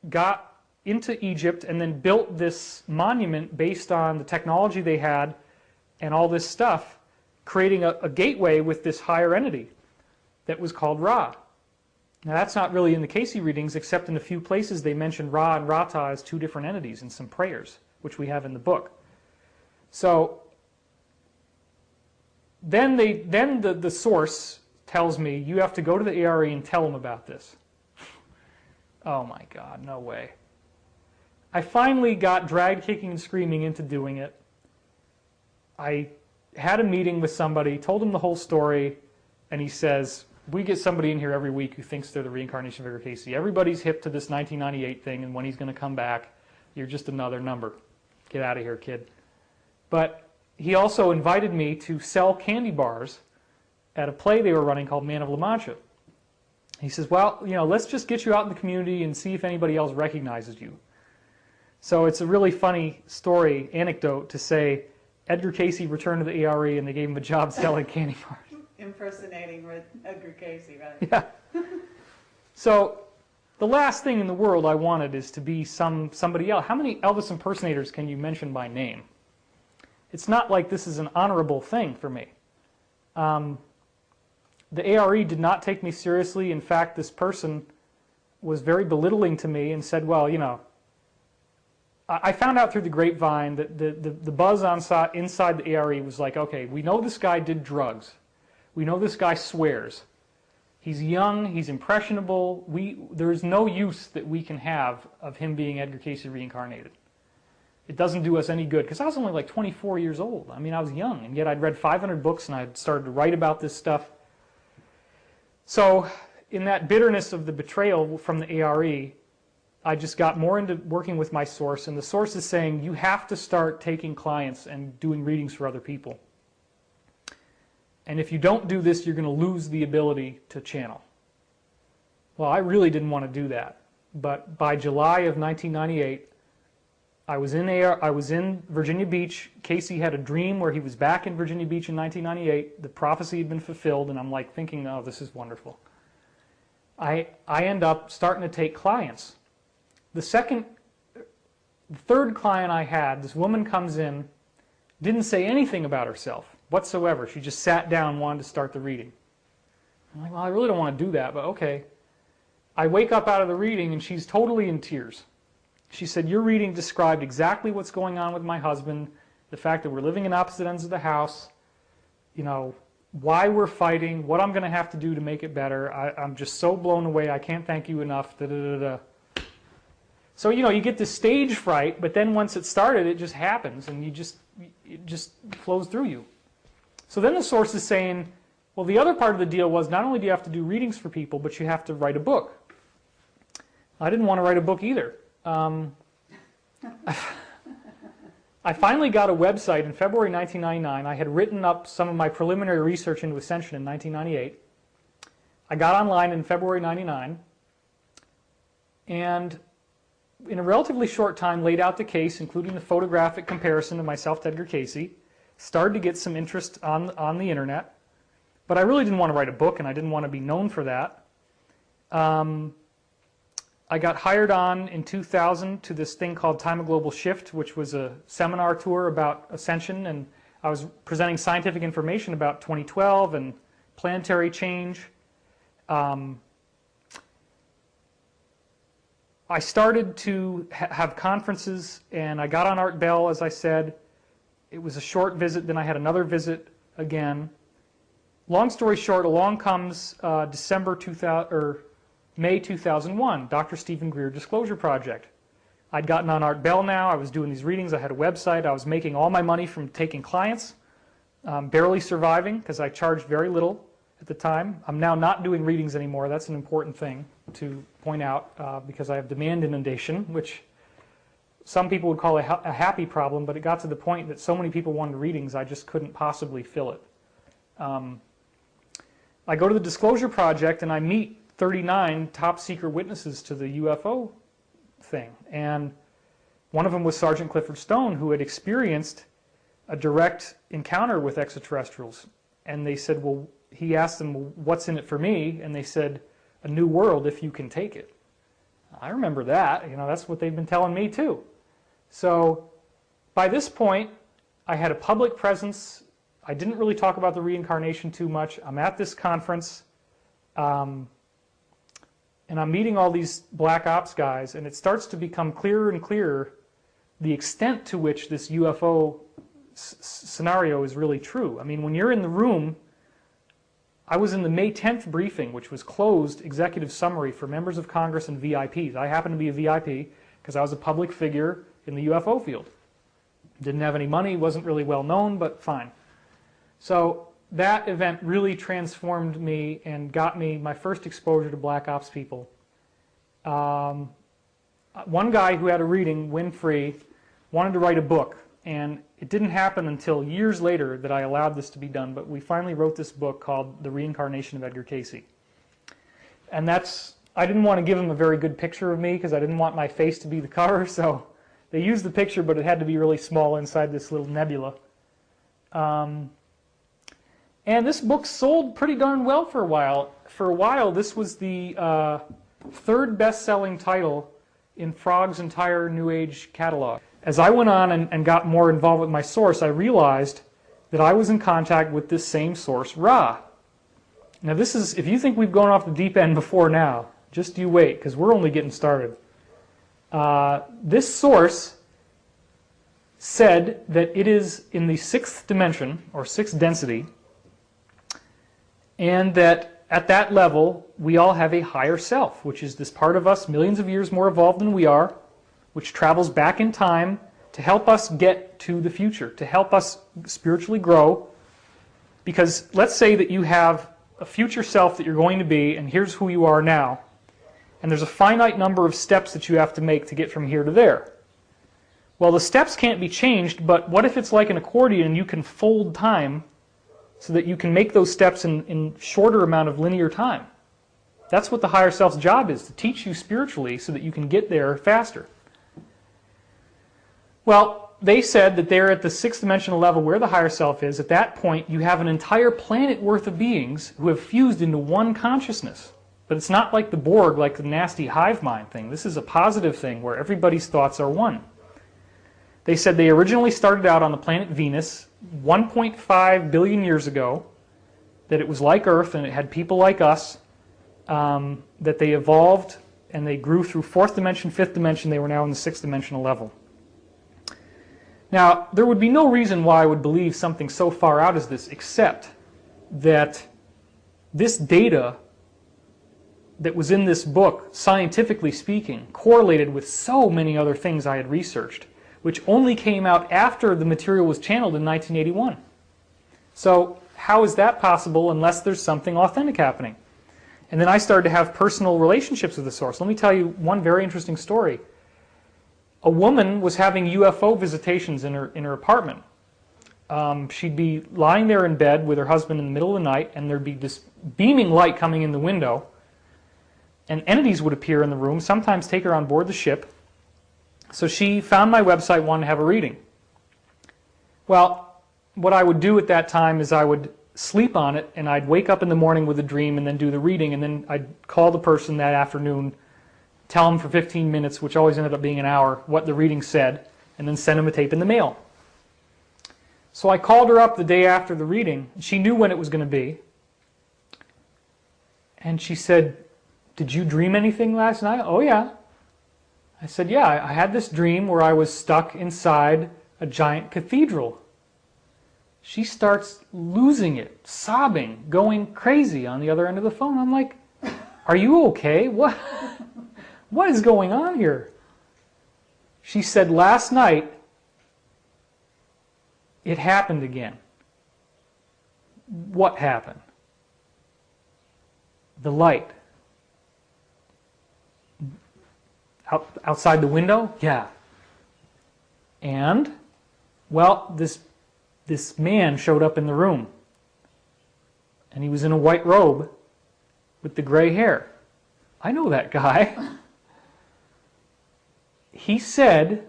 [SPEAKER 2] got into Egypt, and then built this monument based on the technology they had and all this stuff, creating a gateway with this higher entity that was called Ra. Now that's not really in the Cayce readings, except in a few places they mention Ra and Rata as two different entities in some prayers, which we have in the book. So then the source tells me, you have to go to the ARE and tell them about this. Oh my God, no way. I finally got dragged kicking and screaming into doing it. I had a meeting with somebody, told him the whole story, and he says, we get somebody in here every week who thinks they're the reincarnation of Edgar Cayce. Everybody's hip to this 1998 thing and when he's going to come back. You're just another number. Get out of here, kid. But he also invited me to sell candy bars at a play they were running called Man of La Mancha. He says, well, you know, let's just get you out in the community and see if anybody else recognizes you. So it's a really funny story, anecdote, to say Edgar Cayce returned to the ARE and they gave him a job selling candy bars.
[SPEAKER 1] Impersonating Edgar Cayce, right?
[SPEAKER 2] Yeah. So the last thing in the world I wanted is to be somebody else. How many Elvis impersonators can you mention by name? It's not like this is an honorable thing for me. The ARE did not take me seriously. In fact, this person was very belittling to me and said, well, you know, I found out through the grapevine that the buzz inside the ARE was like, okay, we know this guy did drugs. We know this guy swears. He's young, he's impressionable. There's no use that we can have of him being Edgar Cayce reincarnated. It doesn't do us any good, because I was only like 24 years old. I mean, I was young, and yet I'd read 500 books and I'd started to write about this stuff. So in that bitterness of the betrayal from the ARE, I just got more into working with my source, and the source is saying you have to start taking clients and doing readings for other people. And if you don't do this, you're going to lose the ability to channel. Well, I really didn't want to do that. But by July of 1998, I was in Virginia Beach. Cayce had a dream where he was back in Virginia Beach in 1998. The prophecy had been fulfilled, and I'm like thinking, oh, this is wonderful. I end up starting to take clients. The third client I had, this woman comes in, didn't say anything about herself whatsoever. She just sat down and wanted to start the reading. I'm like, well, I really don't want to do that, but okay. I wake up out of the reading and she's totally in tears. She said, your reading described exactly what's going on with my husband, the fact that we're living in opposite ends of the house, you know, why we're fighting, what I'm going to have to do to make it better. I'm just so blown away. I can't thank you enough. Da, da, da, da. So, you know, you get this stage fright, but then once it started, it just happens, and it just flows through you. So then the source is saying, well, the other part of the deal was not only do you have to do readings for people, but you have to write a book. I didn't want to write a book either. I finally got a website in February 1999. I had written up some of my preliminary research into Ascension in 1998. I got online in February 99, and in a relatively short time laid out the case, including the photographic comparison of myself to Edgar Cayce, started to get some interest on the internet. But I really didn't want to write a book, and I didn't want to be known for that. I got hired on in 2000 to this thing called Time of Global Shift, which was a seminar tour about Ascension, and I was presenting scientific information about 2012 and planetary change. I started to have conferences, and I got on Art Bell, as I said. It was a short visit, then I had another visit again. Long story short, along comes May 2001, Dr. Stephen Greer Disclosure Project. I'd gotten on Art Bell now, I was doing these readings, I had a website, I was making all my money from taking clients, barely surviving because I charged very little at the time. I'm now not doing readings anymore, that's an important thing to point out because I have demand inundation, which some people would call a happy problem, but it got to the point that so many people wanted readings I just couldn't possibly fill it. I go to the Disclosure Project and I meet 39 top secret witnesses to the UFO thing, and one of them was Sergeant Clifford Stone, who had experienced a direct encounter with extraterrestrials. And they said, well, he asked them, well, what's in it for me? And they said, a new world if you can take it. I remember that, you know, that's what they've been telling me too. So by this point, I had a public presence. I didn't really talk about the reincarnation too much. I'm at this conference, and I'm meeting all these black ops guys, and it starts to become clearer and clearer the extent to which this UFO scenario is really true. I mean, when you're in the room, I was in the May 10th briefing, which was closed executive summary for members of Congress and VIPs. I happened to be a VIP because I was a public figure in the UFO field. Didn't have any money, wasn't really well known, but fine. So that event really transformed me and got me my first exposure to black ops people. One guy who had a reading, Winfrey, wanted to write a book, and it didn't happen until years later that I allowed this to be done, but we finally wrote this book called The Reincarnation of Edgar Cayce. And I didn't want to give him a very good picture of me because I didn't want my face to be the cover, so they used the picture, but it had to be really small inside this little nebula. And this book sold pretty darn well for a while. For a while, this was the third best-selling title in Frogg's entire New Age catalog. As I went on and got more involved with my source, I realized that I was in contact with this same source, Ra. Now this is, if you think we've gone off the deep end before now, just you wait, because we're only getting started. This source said that it is in the 6th dimension, or 6th density, and that at that level, we all have a higher self, which is this part of us millions of years more evolved than we are, which travels back in time to help us get to the future, to help us spiritually grow. Because let's say that you have a future self that you're going to be, and here's who you are now. And there's a finite number of steps that you have to make to get from here to there. Well, the steps can't be changed, but what if it's like an accordion and you can fold time so that you can make those steps in shorter amount of linear time? That's what the higher self's job is, to teach you spiritually so that you can get there faster. Well, they said that they're at the 6th dimensional level where the higher self is. At that point, you have an entire planet worth of beings who have fused into one consciousness. But it's not like the Borg, like the nasty hive mind thing. This is a positive thing where everybody's thoughts are one. They said they originally started out on the planet Venus 1.5 billion years ago, that it was like Earth and it had people like us, that they evolved and they grew through 4th dimension, 5th dimension, they were now in the 6th dimensional level. Now, there would be no reason why I would believe something so far out as this, except that this data that was in this book, scientifically speaking, correlated with so many other things I had researched, which only came out after the material was channeled in 1981. So how is that possible unless there's something authentic happening? And then I started to have personal relationships with the source. Let me tell you one very interesting story. A woman was having UFO visitations in her apartment. She'd be lying there in bed with her husband in the middle of the night, and there'd be this beaming light coming in the window, and entities would appear in the room, sometimes take her on board the ship. So she found my website, wanted to have a reading. Well, what I would do at that time is I would sleep on it, and I'd wake up in the morning with a dream and then do the reading, and then I'd call the person that afternoon, tell them for 15 minutes, which always ended up being an hour, what the reading said, and then send them a tape in the mail. So I called her up the day after the reading. She knew when it was going to be. And she said, "Did you dream anything last night?" "Oh, yeah." I said, "Yeah, I had this dream where I was stuck inside a giant cathedral." She starts losing it, sobbing, going crazy on the other end of the phone. I'm like, "Are you okay? What is going on here?" She said, "Last night, it happened again." What happened? The light. Outside the window? Yeah. And, well, this man showed up in the room. And he was in a white robe with the gray hair. I know that guy. He said,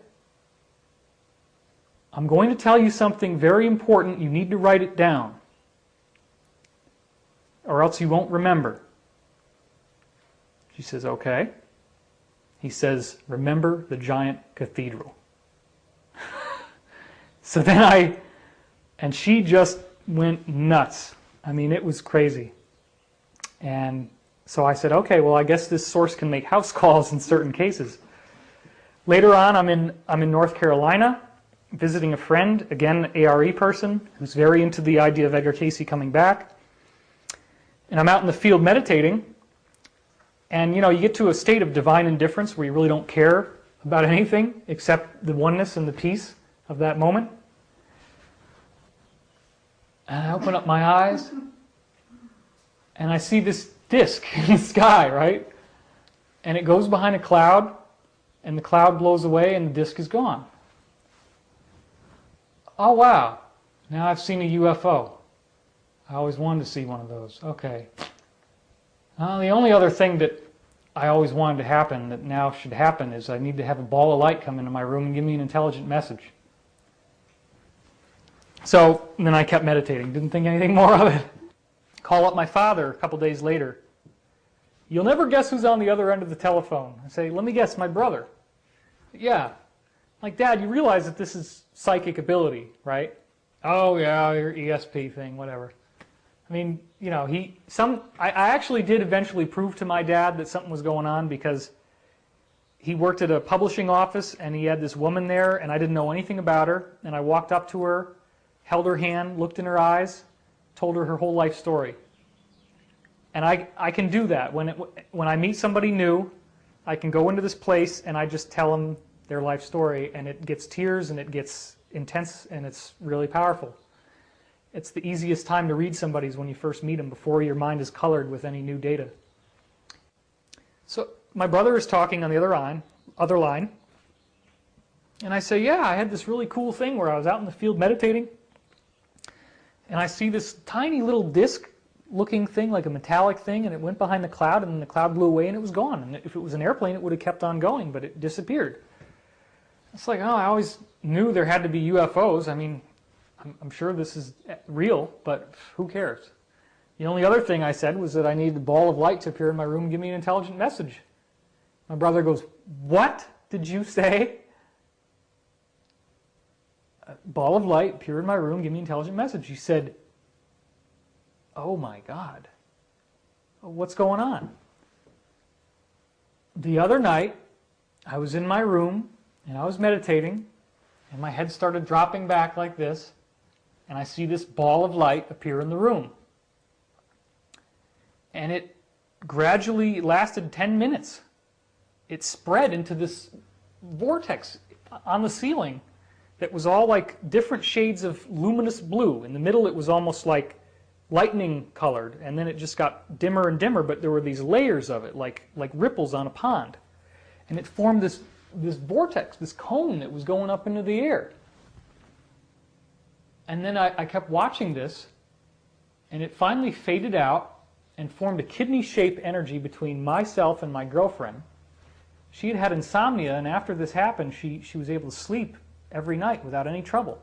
[SPEAKER 2] "I'm going to tell you something very important. You need to write it down, or else you won't remember." She says, "Okay." He says, "Remember the giant cathedral." So then and she just went nuts. I mean, it was crazy. And so I said, okay, well, I guess this source can make house calls in certain cases. Later on, I'm in North Carolina, visiting a friend, again, ARE person, who's very into the idea of Edgar Cayce coming back. And I'm out in the field meditating, and you get to a state of divine indifference where you really don't care about anything except the oneness and the peace of that moment. And I open up my eyes, and I see this disc in the sky, right? And it goes behind a cloud, and the cloud blows away, and the disc is gone. Oh, wow. Now I've seen a UFO. I always wanted to see one of those. Okay. The only other thing that I always wanted to happen that now should happen is I need to have a ball of light come into my room and give me an intelligent message. So then I kept meditating, didn't think anything more of it. Call up my father a couple days later. You'll never guess who's on the other end of the telephone. I say, let me guess, my brother. Yeah. Like, Dad, you realize that this is psychic ability, right? Oh yeah, your ESP thing, whatever. I mean, I actually did eventually prove to my dad that something was going on because he worked at a publishing office and he had this woman there and I didn't know anything about her, and I walked up to her, held her hand, looked in her eyes, told her whole life story. And I can do that. When I meet somebody new, I can go into this place and I just tell them their life story, and it gets tears and it gets intense and it's really powerful. It's the easiest time to read somebody's when you first meet them before your mind is colored with any new data. So my brother is talking on the other line, and I say, yeah, I had this really cool thing where I was out in the field meditating, and I see this tiny little disc looking thing, like a metallic thing, and it went behind the cloud, and the cloud blew away and it was gone. And if it was an airplane, it would have kept on going, but it disappeared. It's like, I always knew there had to be UFOs. I mean, I'm sure this is real, but who cares? The only other thing I said was that I needed a ball of light to appear in my room and give me an intelligent message. My brother goes, what did you say? A ball of light appear in my room, give me an intelligent message. He said, oh my God, what's going on? The other night, I was in my room and I was meditating, and my head started dropping back like this, and I see this ball of light appear in the room. And it gradually lasted 10 minutes. It spread into this vortex on the ceiling that was all like different shades of luminous blue. In the middle it was almost like lightning colored, and then it just got dimmer and dimmer, but there were these layers of it, like ripples on a pond. And it formed this vortex, this cone that was going up into the air. And then I kept watching this, and it finally faded out and formed a kidney-shaped energy between myself and my girlfriend. She had insomnia, and after this happened, she was able to sleep every night without any trouble.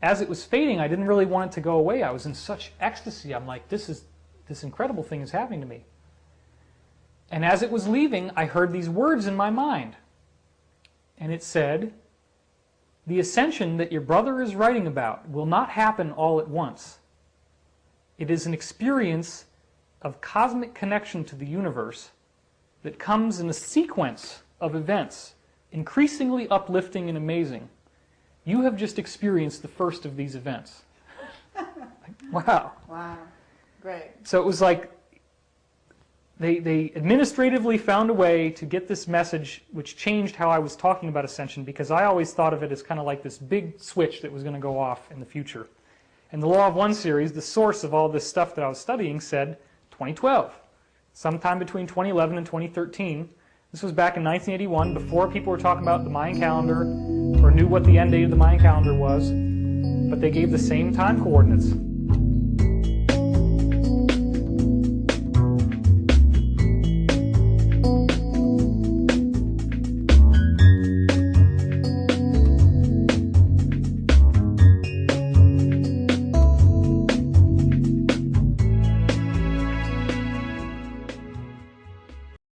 [SPEAKER 2] As it was fading, I didn't really want it to go away. I was in such ecstasy. I'm like, this incredible thing is happening to me. And as it was leaving, I heard these words in my mind. And it said, the ascension that your brother is writing about will not happen all at once. It is an experience of cosmic connection to the universe that comes in a sequence of events, increasingly uplifting and amazing. You have just experienced the first of these events. Wow.
[SPEAKER 1] Wow. Great.
[SPEAKER 2] So it was like they administratively found a way to get this message, which changed how I was talking about ascension, because I always thought of it as kind of like this big switch that was going to go off in the future. And the Law of One series, the source of all this stuff that I was studying, said 2012. Sometime between 2011 and 2013. This was back in 1981, before people were talking about the Mayan calendar or knew what the end date of the Mayan calendar was, but they gave the same time coordinates.